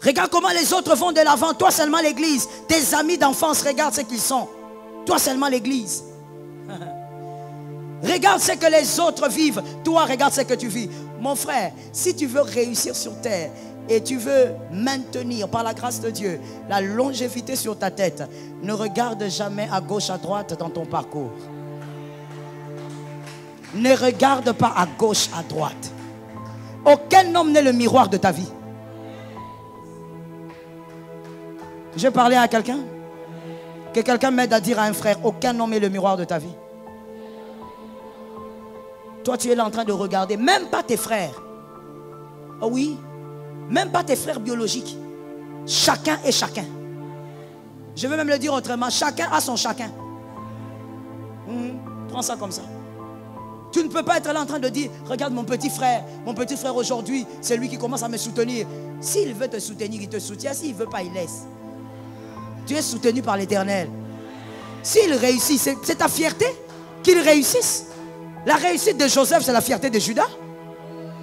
Regarde comment les autres vont de l'avant. Toi seulement l'église. Tes amis d'enfance, regarde ce qu'ils sont. Toi seulement l'église. Regarde ce que les autres vivent. Toi, regarde ce que tu vis. Mon frère, si tu veux réussir sur terre et tu veux maintenir par la grâce de Dieu la longévité sur ta tête, ne regarde jamais à gauche, à droite dans ton parcours. Ne regarde pas à gauche, à droite. Aucun homme n'est le miroir de ta vie. J'ai parlé à quelqu'un. Que quelqu'un m'aide à dire à un frère, aucun homme n'est le miroir de ta vie. Toi, tu es là en train de regarder, même pas tes frères. Oh oui, même pas tes frères biologiques. Chacun est chacun. Je veux même le dire autrement, chacun a son chacun. Prends ça comme ça. Tu ne peux pas être là en train de dire, regarde mon petit frère aujourd'hui, c'est lui qui commence à me soutenir. S'il veut te soutenir, il te soutient. S'il ne veut pas, il laisse. Tu es soutenu par l'Éternel. S'il réussit, c'est ta fierté qu'il réussisse. La réussite de Joseph, c'est la fierté de Judas.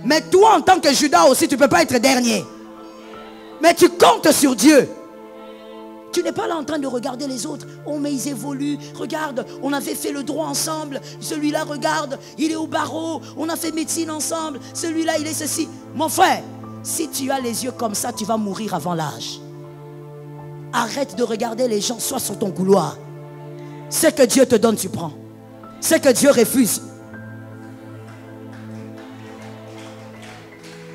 Mais toi, en tant que Judas aussi, tu ne peux pas être dernier. Mais tu comptes sur Dieu. Tu n'es pas là en train de regarder les autres. Oh, mais ils évoluent. Regarde, on avait fait le droit ensemble. Celui-là, regarde, il est au barreau. On a fait médecine ensemble. Celui-là, il est ceci. Mon frère, si tu as les yeux comme ça, tu vas mourir avant l'âge. Arrête de regarder les gens, sois sur ton couloir. Ce que Dieu te donne, tu prends. Ce que Dieu refuse.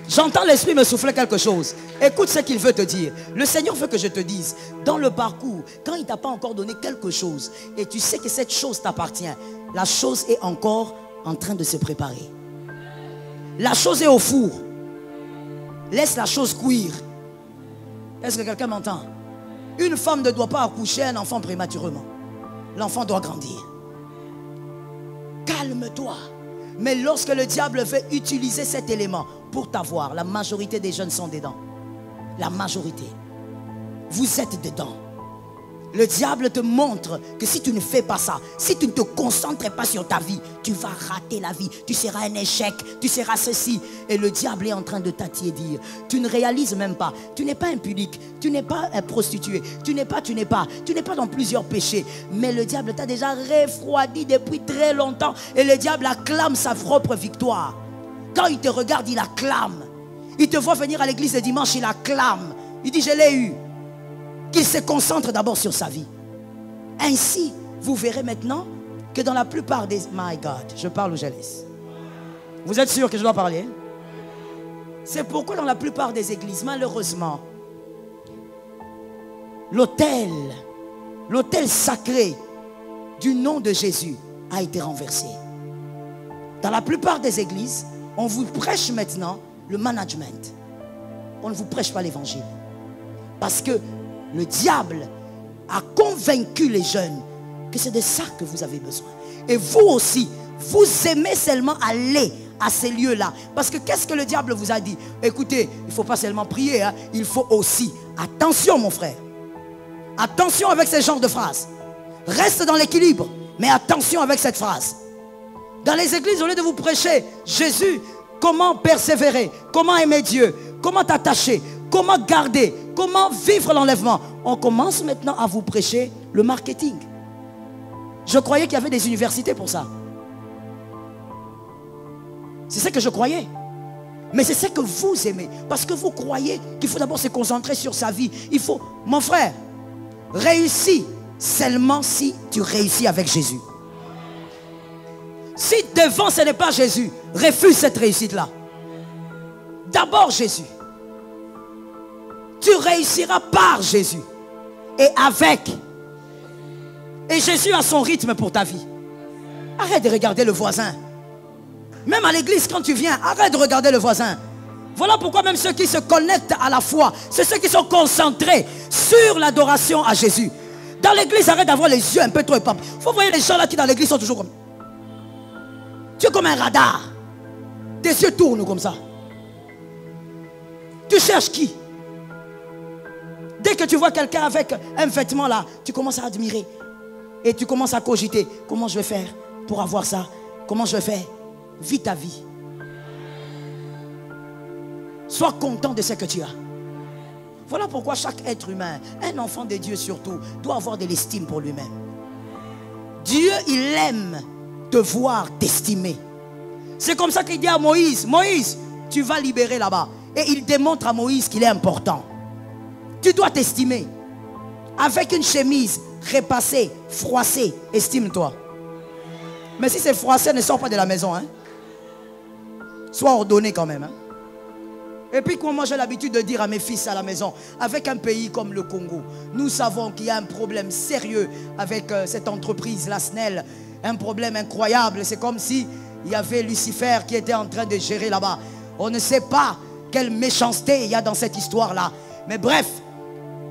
J'entends l'esprit me souffler quelque chose. Écoute ce qu'il veut te dire. Le Seigneur veut que je te dise, dans le parcours, quand il ne t'a pas encore donné quelque chose, et tu sais que cette chose t'appartient, la chose est encore en train de se préparer. La chose est au four. Laisse la chose cuire. Est-ce que quelqu'un m'entend? Une femme ne doit pas accoucher un enfant prématurément. L'enfant doit grandir. Calme-toi. Mais lorsque le diable veut utiliser cet élément pour t'avoir, la majorité des jeunes sont dedans. La majorité. Vous êtes dedans. Le diable te montre que si tu ne fais pas ça, si tu ne te concentres pas sur ta vie, tu vas rater la vie. Tu seras un échec, tu seras ceci. Et le diable est en train de t'attiédir. Tu ne réalises même pas. Tu n'es pas impudique, tu n'es pas un prostitué, tu n'es pas dans plusieurs péchés. Mais le diable t'a déjà refroidi depuis très longtemps. Et le diable acclame sa propre victoire. Quand il te regarde, il acclame. Il te voit venir à l'église le dimanche, il acclame. Il dit, je l'ai eu. Qu'il se concentre d'abord sur sa vie. Ainsi, vous verrez maintenant que dans la plupart des... My God, je parle ou je laisse? Vous êtes sûr que je dois parler? C'est pourquoi dans la plupart des églises, malheureusement, l'autel sacré du nom de Jésus a été renversé. Dans la plupart des églises, on vous prêche maintenant le management. On ne vous prêche pas l'évangile. Parce que le diable a convaincu les jeunes que c'est de ça que vous avez besoin. Et vous aussi, vous aimez seulement aller à ces lieux-là. Parce que qu'est-ce que le diable vous a dit? Écoutez, il ne faut pas seulement prier, hein, il faut aussi. Attention mon frère. Attention avec ce genre de phrases. Reste dans l'équilibre, mais attention avec cette phrase. Dans les églises, au lieu de vous prêcher Jésus, comment persévérer, comment aimer Dieu, comment t'attacher, comment garder, comment vivre l'enlèvement, on commence maintenant à vous prêcher le marketing. Je croyais qu'il y avait des universités pour ça. C'est ce que je croyais. Mais c'est ce que vous aimez. Parce que vous croyez qu'il faut d'abord se concentrer sur sa vie. Il faut, mon frère, réussis seulement si tu réussis avec Jésus. Si devant ce n'est pas Jésus, refuse cette réussite-là. D'abord Jésus. Tu réussiras par Jésus. Et avec. Et Jésus a son rythme pour ta vie. Arrête de regarder le voisin. Même à l'église, quand tu viens, arrête de regarder le voisin. Voilà pourquoi même ceux qui se connectent à la foi, c'est ceux qui sont concentrés sur l'adoration à Jésus. Dans l'église, arrête d'avoir les yeux un peu trop épais. Vous voyez les gens là qui dans l'église sont toujours comme... Tu es comme un radar. Tes yeux tournent comme ça. Tu cherches qui? Dès que tu vois quelqu'un avec un vêtement là, tu commences à admirer. Et tu commences à cogiter. Comment je vais faire pour avoir ça? Comment je vais faire? Vis ta vie. Sois content de ce que tu as. Voilà pourquoi chaque être humain, un enfant de Dieu surtout, doit avoir de l'estime pour lui-même. Dieu, il aime te voir t'estimer. C'est comme ça qu'il dit à Moïse, Moïse, tu vas libérer là-bas. Et il démontre à Moïse qu'il est important. Tu dois t'estimer. Avec une chemise repassée, froissée, estime-toi. Mais si c'est froissé, ne sors pas de la maison. Hein. Sois ordonné quand même. Hein. Et puis moi j'ai l'habitude de dire à mes fils à la maison, avec un pays comme le Congo, nous savons qu'il y a un problème sérieux avec cette entreprise, la SNEL. Un problème incroyable. C'est comme si il y avait Lucifer qui était en train de gérer là-bas. On ne sait pas quelle méchanceté il y a dans cette histoire-là. Mais bref,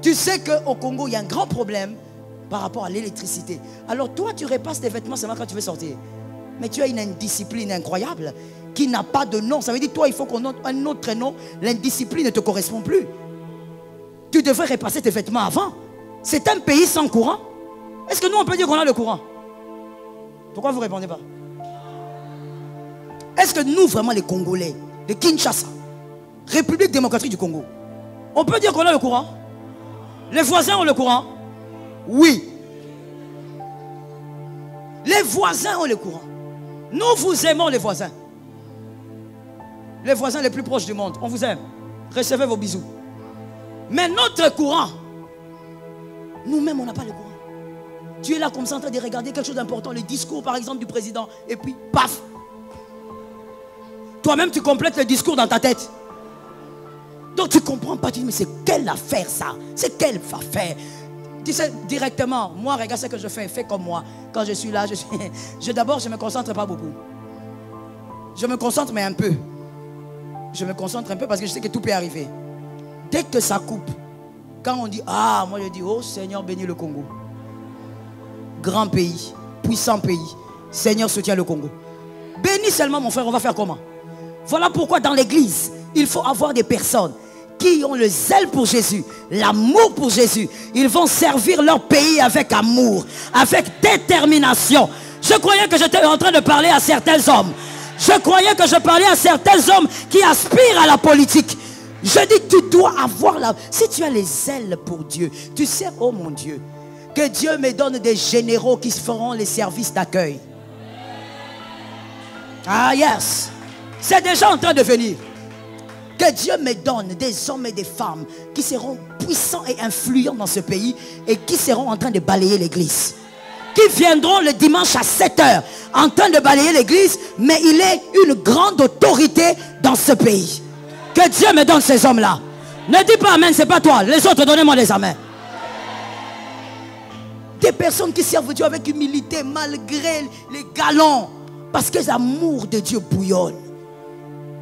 tu sais qu'au Congo, il y a un grand problème par rapport à l'électricité. Alors toi, tu repasses tes vêtements seulement quand tu veux sortir. Mais tu as une indiscipline incroyable qui n'a pas de nom. Ça veut dire toi, il faut qu'on ait un autre nom. L'indiscipline ne te correspond plus. Tu devrais repasser tes vêtements avant. C'est un pays sans courant. Est-ce que nous, on peut dire qu'on a le courant? Pourquoi vous ne répondez pas? Est-ce que nous, vraiment les Congolais, de Kinshasa, République démocratique du Congo, on peut dire qu'on a le courant? Les voisins ont le courant? Oui. Les voisins ont le courant. Nous vous aimons les voisins. Les voisins les plus proches du monde, on vous aime. Recevez vos bisous. Mais notre courant, nous-mêmes on n'a pas le courant. Tu es là comme ça en train de regarder quelque chose d'important, le discours par exemple du président, et puis paf. Toi-même tu complètes le discours dans ta tête. Donc tu ne comprends pas, tu dis mais c'est quelle affaire ça? C'est quelle affaire? Tu sais directement, moi regarde ce que je fais comme moi. Quand je suis là, d'abord je ne me concentre pas beaucoup. Je me concentre mais un peu. Je me concentre un peu parce que je sais que tout peut arriver. Dès que ça coupe, quand on dit ah, moi je dis oh Seigneur bénis le Congo. Grand pays, puissant pays. Seigneur soutient le Congo. Bénis seulement mon frère, on va faire comment? Voilà pourquoi dans l'église, il faut avoir des personnes qui ont le zèle pour Jésus, l'amour pour Jésus. Ils vont servir leur pays avec amour, avec détermination. Je croyais que j'étais en train de parler à certains hommes. Je croyais que je parlais à certains hommes qui aspirent à la politique. Je dis tu dois avoir la... Si tu as les ailes pour Dieu, tu sais, oh mon Dieu, que Dieu me donne des généraux qui feront les services d'accueil. Ah yes, c'est déjà en train de venir. Que Dieu me donne des hommes et des femmes qui seront puissants et influents dans ce pays et qui seront en train de balayer l'église. Qui viendront le dimanche à 7 h en train de balayer l'église, mais il est une grande autorité dans ce pays. Que Dieu me donne ces hommes-là. Ne dis pas amen, c'est pas toi. Les autres, donnez-moi les amens. Des personnes qui servent Dieu avec humilité malgré les galons. Parce que l'amour de Dieu bouillonne.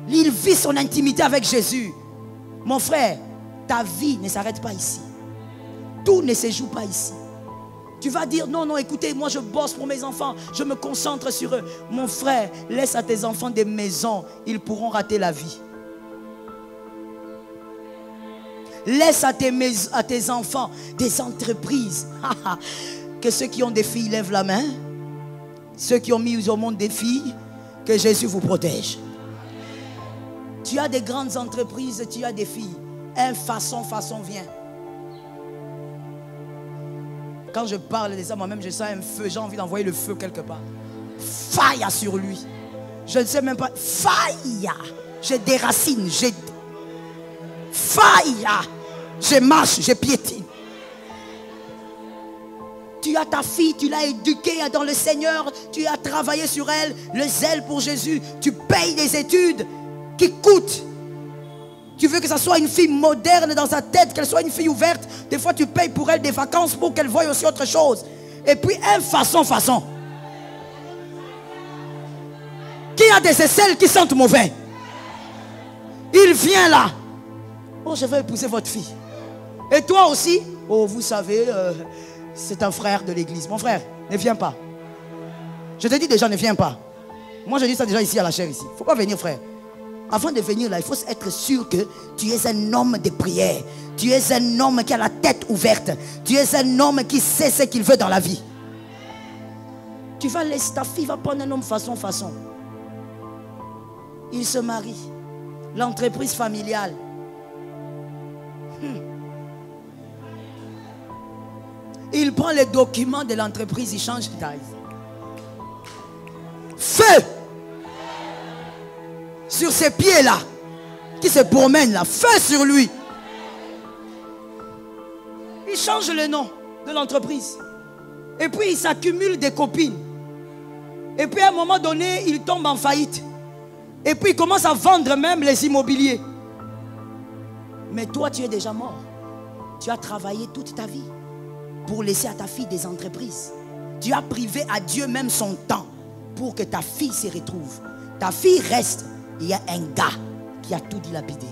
Il vit son intimité avec Jésus. Mon frère, ta vie ne s'arrête pas ici. Tout ne se joue pas ici. Tu vas dire non, non, écoutez, moi je bosse pour mes enfants. Je me concentre sur eux. Mon frère, laisse à tes enfants des maisons. Ils pourront rater la vie. Laisse à tes enfants des entreprises. Que ceux qui ont des filles lèvent la main. Ceux qui ont mis au monde des filles, que Jésus vous protège. Tu as des grandes entreprises, tu as des filles. Un façon vient. Quand je parle de ça, moi-même, je sens un feu. J'ai envie d'envoyer le feu quelque part. Faille sur lui. Je ne sais même pas. Faille. Je déracine. Faille. Je marche, je piétine. Tu as ta fille, tu l'as éduquée dans le Seigneur. Tu as travaillé sur elle. Le zèle pour Jésus. Tu payes des études qui coûtent. Tu veux que ça soit une fille moderne dans sa tête, qu'elle soit une fille ouverte. Des fois tu payes pour elle des vacances pour qu'elle voie aussi autre chose. Et puis un façon. Qui a des aisselles qui sentent mauvais? Il vient là. Oh, je vais épouser votre fille. Et toi aussi? Oh, vous savez, c'est un frère de l'église. Mon frère, ne viens pas. Je te dis déjà, ne viens pas. Moi, je dis ça déjà ici à la chair ici. Il ne faut pas venir, frère. Avant de venir là, il faut être sûr que tu es un homme de prière. Tu es un homme qui a la tête ouverte. Tu es un homme qui sait ce qu'il veut dans la vie. Tu vas laisser ta fille va prendre un homme façon. Il se marie. L'entreprise familiale. Il prend les documents de l'entreprise, il change de taille. Feu sur ces pieds-là, qui se promènent là, feu sur lui. Il change le nom de l'entreprise. Et puis il s'accumule des copines. Et puis à un moment donné, il tombe en faillite. Et puis il commence à vendre même les immobiliers. Mais toi, tu es déjà mort. Tu as travaillé toute ta vie pour laisser à ta fille des entreprises. Tu as privé à Dieu même son temps pour que ta fille se retrouve. Ta fille reste. Il y a un gars qui a tout dilapidé.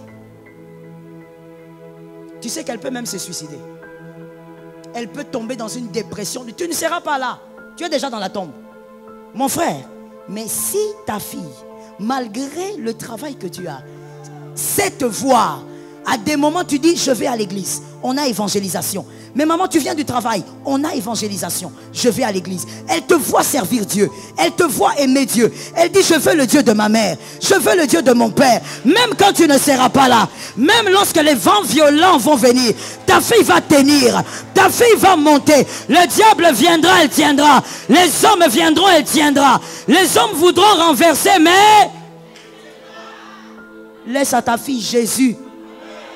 Tu sais qu'elle peut même se suicider. Elle peut tomber dans une dépression. Tu ne seras pas là. Tu es déjà dans la tombe. Mon frère, mais si ta fille, malgré le travail que tu as, sait te voir, à des moments tu dis je vais à l'église, on a évangélisation. Mais maman, tu viens du travail, on a évangélisation, je vais à l'église. Elle te voit servir Dieu, elle te voit aimer Dieu. Elle dit je veux le Dieu de ma mère, je veux le Dieu de mon père. Même quand tu ne seras pas là, même lorsque les vents violents vont venir, ta fille va tenir, ta fille va monter. Le diable viendra, elle tiendra. Les hommes viendront, elle tiendra. Les hommes voudront renverser, mais laisse à ta fille Jésus.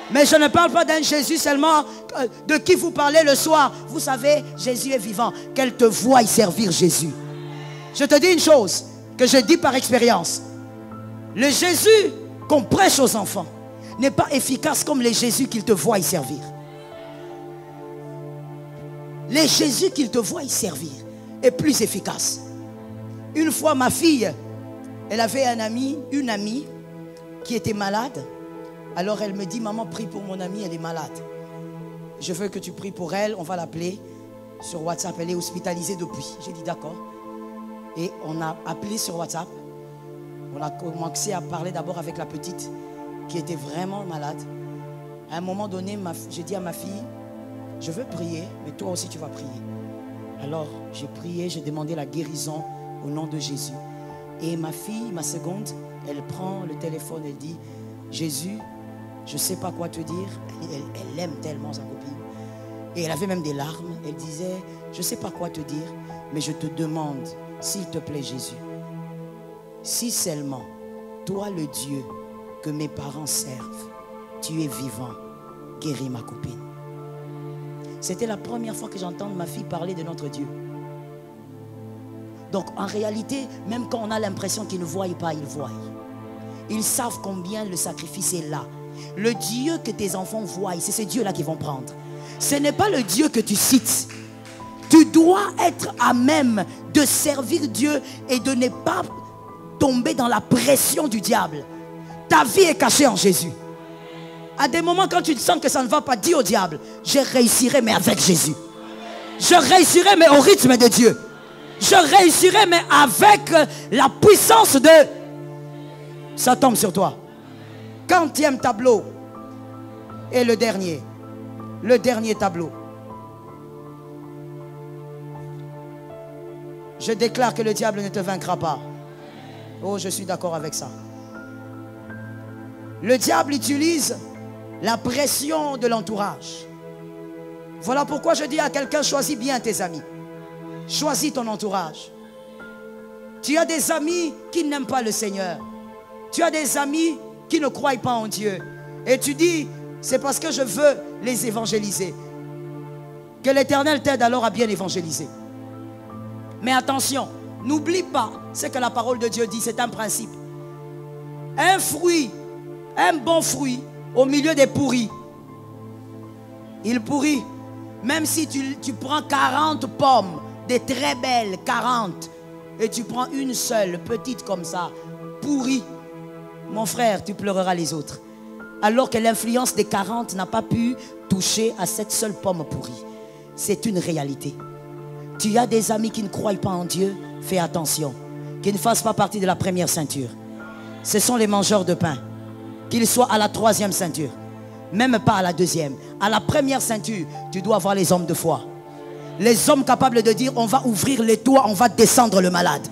Mais je ne parle pas d'un Jésus seulement de qui vous parlez le soir. Vous savez, Jésus est vivant. Qu'elle te voie servir Jésus. Je te dis une chose que je dis par expérience. Le Jésus qu'on prêche aux enfants n'est pas efficace comme les Jésus qu'ils te voient y servir. Les Jésus qu'ils te voient y servir est plus efficace. Une fois ma fille, elle avait une amie qui était malade. Alors elle me dit, maman, prie pour mon amie, elle est malade. Je veux que tu pries pour elle, on va l'appeler sur WhatsApp, elle est hospitalisée depuis. J'ai dit d'accord. Et on a appelé sur WhatsApp. On a commencé à parler d'abord avec la petite qui était vraiment malade. À un moment donné, j'ai dit à ma fille, je veux prier, mais toi aussi tu vas prier. Alors j'ai prié, j'ai demandé la guérison au nom de Jésus. Et ma fille, ma seconde, elle prend le téléphone, elle dit, Jésus, je ne sais pas quoi te dire. Elle aime tellement sa copine. Et elle avait même des larmes. Elle disait, je ne sais pas quoi te dire, mais je te demande, s'il te plaît Jésus, si seulement toi le Dieu que mes parents servent, tu es vivant, guéris ma copine. C'était la première fois que j'entends ma fille parler de notre Dieu. Donc en réalité, même quand on a l'impression qu'ils ne voient pas, ils voient. Ils savent combien le sacrifice est là. Le Dieu que tes enfants voient, c'est ce Dieu-là qu'ils vont prendre. Ce n'est pas le Dieu que tu cites. Tu dois être à même de servir Dieu et de ne pas tomber dans la pression du diable. Ta vie est cachée en Jésus. À des moments quand tu sens que ça ne va pas, dis au diable, je réussirai mais avec Jésus. Je réussirai mais au rythme de Dieu. Je réussirai mais avec la puissance de... Ça tombe sur toi. 40e tableau et le dernier tableau. Je déclare que le diable ne te vaincra pas. Oh, je suis d'accord avec ça. Le diable utilise la pression de l'entourage. Voilà pourquoi je dis à quelqu'un, choisis bien tes amis. Choisis ton entourage. Tu as des amis qui n'aiment pas le Seigneur. Tu as des amis qui ne croient pas en Dieu. Et tu dis, c'est parce que je veux les évangéliser. Que l'Éternel t'aide alors à bien évangéliser. Mais attention, n'oublie pas ce que la parole de Dieu dit, c'est un principe. Un fruit, un bon fruit, au milieu des pourris, il pourrit. Même si tu prends 40 pommes, des très belles, 40, et tu prends une seule, petite comme ça, pourrie, mon frère, tu pleureras les autres. Alors que l'influence des 40 n'a pas pu toucher à cette seule pomme pourrie. C'est une réalité. Tu as des amis qui ne croient pas en Dieu, fais attention. Qu'ils ne fassent pas partie de la première ceinture. Ce sont les mangeurs de pain. Qu'ils soient à la 3e ceinture. Même pas à la 2e. À la première ceinture, tu dois avoir les hommes de foi. Les hommes capables de dire, on va ouvrir les toits, on va descendre le malade.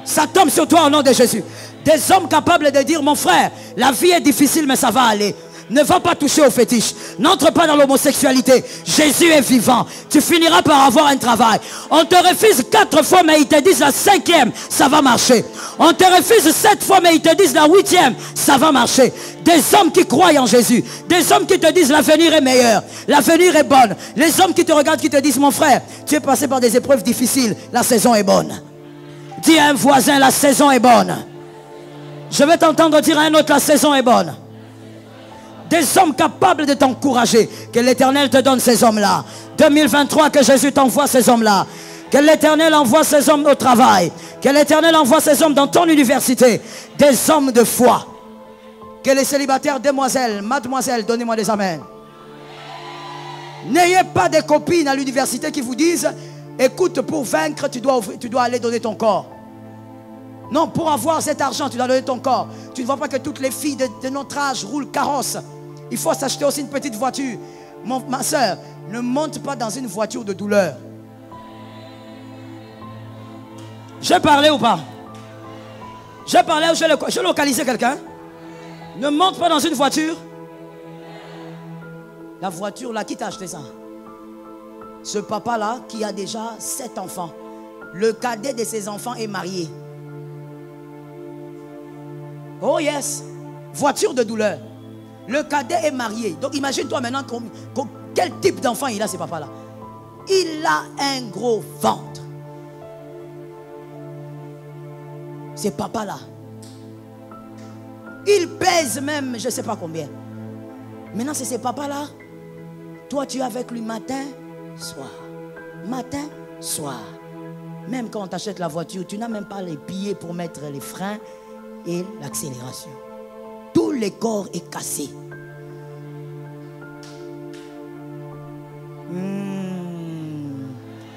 Ça tombe sur toi au nom de Jésus. Des hommes capables de dire, mon frère, la vie est difficile mais ça va aller. Ne va pas toucher aux fétiches. N'entre pas dans l'homosexualité. Jésus est vivant. Tu finiras par avoir un travail. On te refuse 4 fois, mais ils te disent la 5e, ça va marcher. On te refuse 7 fois, mais ils te disent la 8e, ça va marcher. Des hommes qui croient en Jésus. Des hommes qui te disent l'avenir est meilleur. L'avenir est bonne. Les hommes qui te regardent, qui te disent, mon frère, tu es passé par des épreuves difficiles. La saison est bonne. Dis à un voisin, la saison est bonne. Je vais t'entendre dire à un autre, la saison est bonne. Des hommes capables de t'encourager. Que l'Éternel te donne ces hommes-là. 2023, que Jésus t'envoie ces hommes-là. Que l'Éternel envoie ces hommes au travail. Que l'Éternel envoie ces hommes dans ton université. Des hommes de foi. Que les célibataires, demoiselles, mademoiselles, donnez-moi des amens. N'ayez pas des copines à l'université qui vous disent, écoute, pour vaincre, tu dois aller donner ton corps. Non, pour avoir cet argent, tu dois donner ton corps. Tu ne vois pas que toutes les filles de notre âge roulent carrosse. Il faut s'acheter aussi une petite voiture. Ma soeur, ne monte pas dans une voiture de douleur. J'ai parlé ou pas? J'ai parlé ou j'ai localisé quelqu'un? Ne monte pas dans une voiture. La voiture là, qui t'a acheté ça? Ce papa là qui a déjà 7 enfants. Le cadet de ses enfants est marié. Oh yes. Voiture de douleur. Le cadet est marié. Donc imagine-toi maintenant quel type d'enfant il a, ce papa là. Il a un gros ventre. Ce papa là. Il pèse même, je ne sais pas combien. Maintenant, c'est ces papas-là. Toi, tu es avec lui matin, soir. Matin, soir. Même quand on t'achète la voiture, tu n'as même pas les billets pour mettre les freins et l'accélération. Tout le corps est cassé.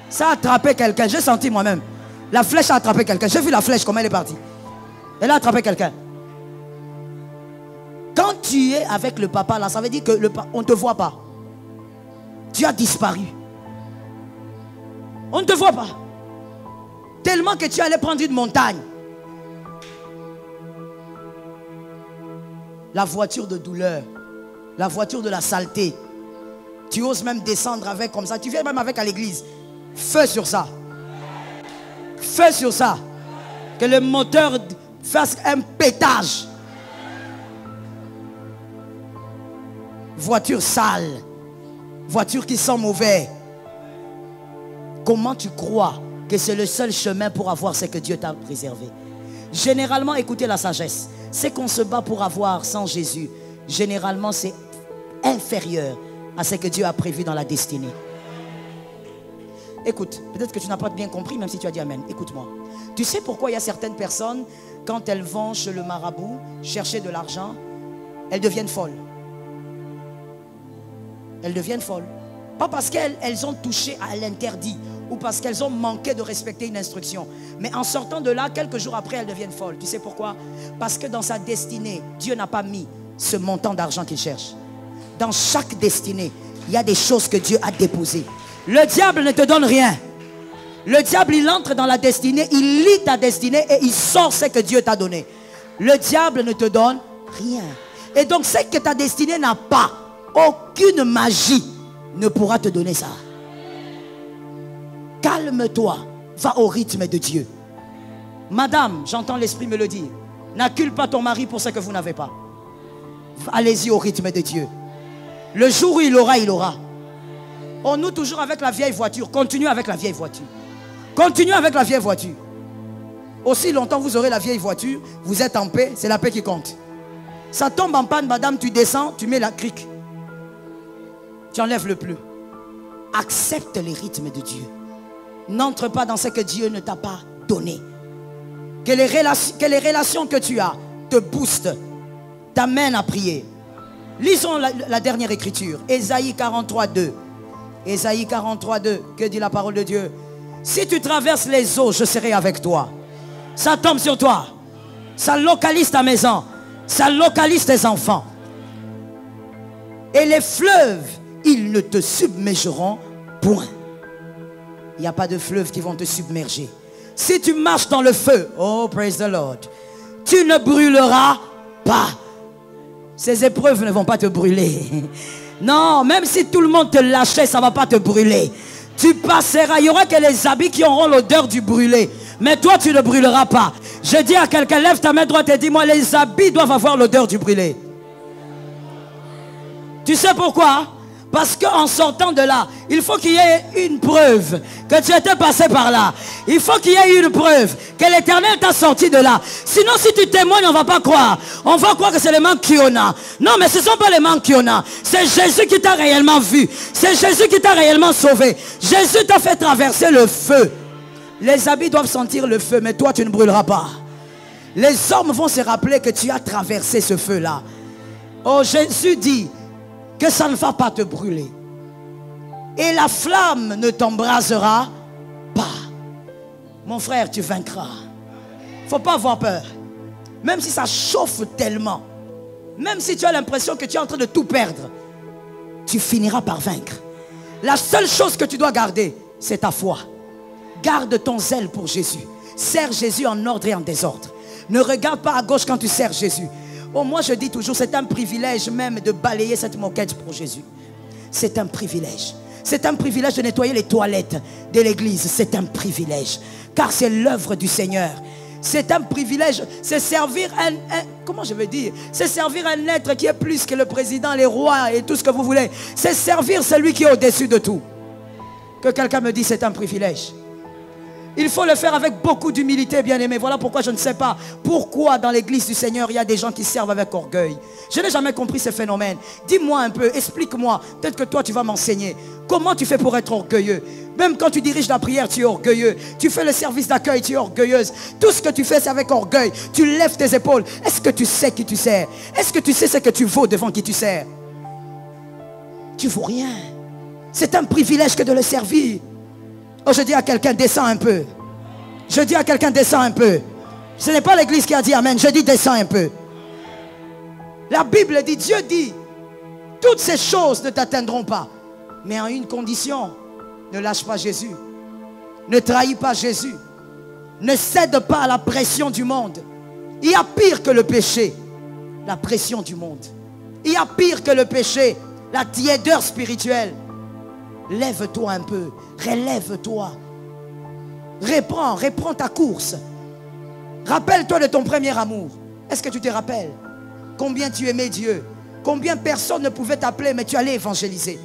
Ça a attrapé quelqu'un. J'ai senti moi-même. La flèche a attrapé quelqu'un. J'ai vu la flèche, comment elle est partie. Elle a attrapé quelqu'un. Quand tu es avec le papa là, ça veut dire que on ne te voit pas. Tu as disparu. On ne te voit pas. Tellement que tu allais prendre une montagne. La voiture de douleur. La voiture de la saleté. Tu oses même descendre avec comme ça. Tu viens même avec à l'église. Feu sur ça. Feu sur ça. Que le moteur fasse un pétage. Voiture sale. Voiture qui sent mauvais. Comment tu crois que c'est le seul chemin pour avoir ce que Dieu t'a préservé? Généralement, écoutez la sagesse. C'est qu'on se bat pour avoir sans Jésus. Généralement, c'est inférieur à ce que Dieu a prévu dans la destinée. Écoute, peut-être que tu n'as pas bien compris, même si tu as dit Amen. Écoute-moi. Tu sais pourquoi il y a certaines personnes, quand elles vont chez le marabout, chercher de l'argent, elles deviennent folles. Elles deviennent folles. Pas parce qu'elles ont touché à l'interdit ou parce qu'elles ont manqué de respecter une instruction. Mais en sortant de là, quelques jours après, elles deviennent folles. Tu sais pourquoi? Parce que dans sa destinée, Dieu n'a pas mis ce montant d'argent qu'il cherche. Dans chaque destinée, il y a des choses que Dieu a déposées. Le diable ne te donne rien. Le diable, il entre dans la destinée, il lit ta destinée et il sort ce que Dieu t'a donné. Le diable ne te donne rien. Et donc, ce que ta destinée n'a pas, aucune magie ne pourra te donner ça. Calme-toi, va au rythme de Dieu. Madame, j'entends l'esprit me le dire, n'accule pas ton mari pour ce que vous n'avez pas. Allez-y au rythme de Dieu. Le jour où il aura, il aura. On nous toujours avec la vieille voiture. Continue avec la vieille voiture. Continue avec la vieille voiture. Aussi longtemps vous aurez la vieille voiture, vous êtes en paix, c'est la paix qui compte. Ça tombe en panne, madame, tu descends, tu mets la crique. Tu enlèves le pneu. Accepte les rythmes de Dieu. N'entre pas dans ce que Dieu ne t'a pas donné. Que les relations que tu as te boostent, t'amènent à prier. Lisons la dernière écriture. Ésaïe 43, 2. Ésaïe 43, 2. Que dit la parole de Dieu? Si tu traverses les eaux, je serai avec toi. Ça tombe sur toi. Ça localise ta maison. Ça localise tes enfants. Et les fleuves, ils ne te submergeront point. Il n'y a pas de fleuves qui vont te submerger. Si tu marches dans le feu, oh praise the Lord, tu ne brûleras pas. Ces épreuves ne vont pas te brûler. Non, même si tout le monde te lâchait, ça ne va pas te brûler. Tu passeras, il n'y aura que les habits qui auront l'odeur du brûlé. Mais toi, tu ne brûleras pas. Je dis à quelqu'un, lève ta main droite et dis-moi, les habits doivent avoir l'odeur du brûlé. Tu sais pourquoi? Parce qu'en sortant de là, il faut qu'il y ait une preuve que tu étais passé par là. Il faut qu'il y ait une preuve que l'Éternel t'a sorti de là. Sinon, si tu témoignes, on ne va pas croire. On va croire que c'est les manques qu'il y en a. Non, mais ce ne sont pas les manques qu'il y en a. C'est Jésus qui t'a réellement vu. C'est Jésus qui t'a réellement sauvé. Jésus t'a fait traverser le feu. Les habits doivent sentir le feu, mais toi, tu ne brûleras pas. Les hommes vont se rappeler que tu as traversé ce feu-là. Oh, Jésus dit que ça ne va pas te brûler. Et la flamme ne t'embrasera pas. Mon frère, tu vaincras. Il ne faut pas avoir peur. Même si ça chauffe tellement, même si tu as l'impression que tu es en train de tout perdre, tu finiras par vaincre. La seule chose que tu dois garder, c'est ta foi. Garde ton zèle pour Jésus. Sers Jésus en ordre et en désordre. Ne regarde pas à gauche quand tu sers Jésus. Oh, moi je dis toujours, c'est un privilège même de balayer cette moquette pour Jésus. C'est un privilège. C'est un privilège de nettoyer les toilettes de l'église. C'est un privilège. Car c'est l'œuvre du Seigneur. C'est un privilège. C'est servir comment je veux dire? C'est servir un être qui est plus que le président, les rois et tout ce que vous voulez. C'est servir celui qui est au-dessus de tout. Que quelqu'un me dise c'est un privilège. Il faut le faire avec beaucoup d'humilité, bien-aimé. Voilà pourquoi je ne sais pas pourquoi dans l'église du Seigneur, il y a des gens qui servent avec orgueil. Je n'ai jamais compris ce phénomène. Dis-moi un peu, explique-moi. Peut-être que toi, tu vas m'enseigner. Comment tu fais pour être orgueilleux? Même quand tu diriges la prière, tu es orgueilleux. Tu fais le service d'accueil, tu es orgueilleuse. Tout ce que tu fais, c'est avec orgueil. Tu lèves tes épaules. Est-ce que tu sais qui tu sers? Est-ce que tu sais ce que tu vaux devant qui tu sers? Tu ne vaux rien. C'est un privilège que de le servir. Oh, je dis à quelqu'un, descends un peu. Je dis à quelqu'un, descends un peu. Ce n'est pas l'église qui a dit amen. Je dis, descends un peu. La Bible dit, Dieu dit, toutes ces choses ne t'atteindront pas. Mais en une condition, ne lâche pas Jésus. Ne trahis pas Jésus. Ne cède pas à la pression du monde. Il y a pire que le péché, la pression du monde. Il y a pire que le péché, la tiédeur spirituelle. Lève-toi un peu, relève-toi. Reprends ta course. Rappelle-toi de ton premier amour. Est-ce que tu te rappelles combien tu aimais Dieu? Combien personne ne pouvait t'appeler, mais tu allais évangéliser.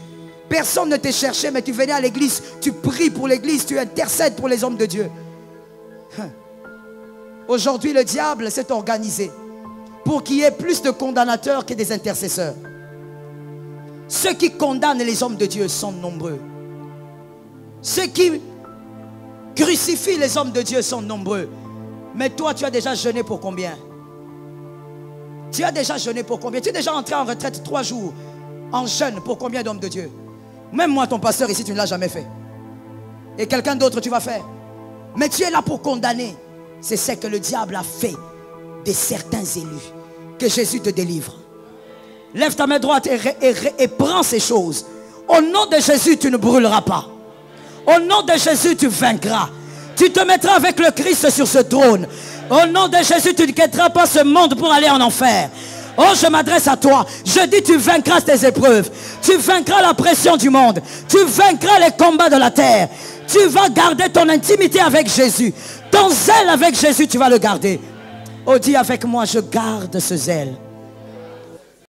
Personne ne te cherchait, mais tu venais à l'église. Tu pries pour l'église, tu intercèdes pour les hommes de Dieu. Aujourd'hui, le diable s'est organisé pour qu'il y ait plus de condamnateurs que des intercesseurs. Ceux qui condamnent les hommes de Dieu sont nombreux. Ceux qui crucifient les hommes de Dieu sont nombreux. Mais toi, tu as déjà jeûné pour combien? Tu as déjà jeûné pour combien? Tu es déjà entré en retraite 3 jours en jeûne pour combien d'hommes de Dieu? Même moi, ton pasteur ici, tu ne l'as jamais fait. Et quelqu'un d'autre, tu vas faire. Mais tu es là pour condamner. C'est ce que le diable a fait de certains élus. Que Jésus te délivre. Lève ta main droite et prends ces choses. Au nom de Jésus, tu ne brûleras pas. Au nom de Jésus, tu vaincras. Tu te mettras avec le Christ sur ce trône. Au nom de Jésus, tu ne quitteras pas ce monde pour aller en enfer. Oh, je m'adresse à toi. Je dis, tu vaincras tes épreuves. Tu vaincras la pression du monde. Tu vaincras les combats de la terre. Tu vas garder ton intimité avec Jésus. Ton zèle avec Jésus, tu vas le garder. Oh, dis avec moi, je garde ce zèle.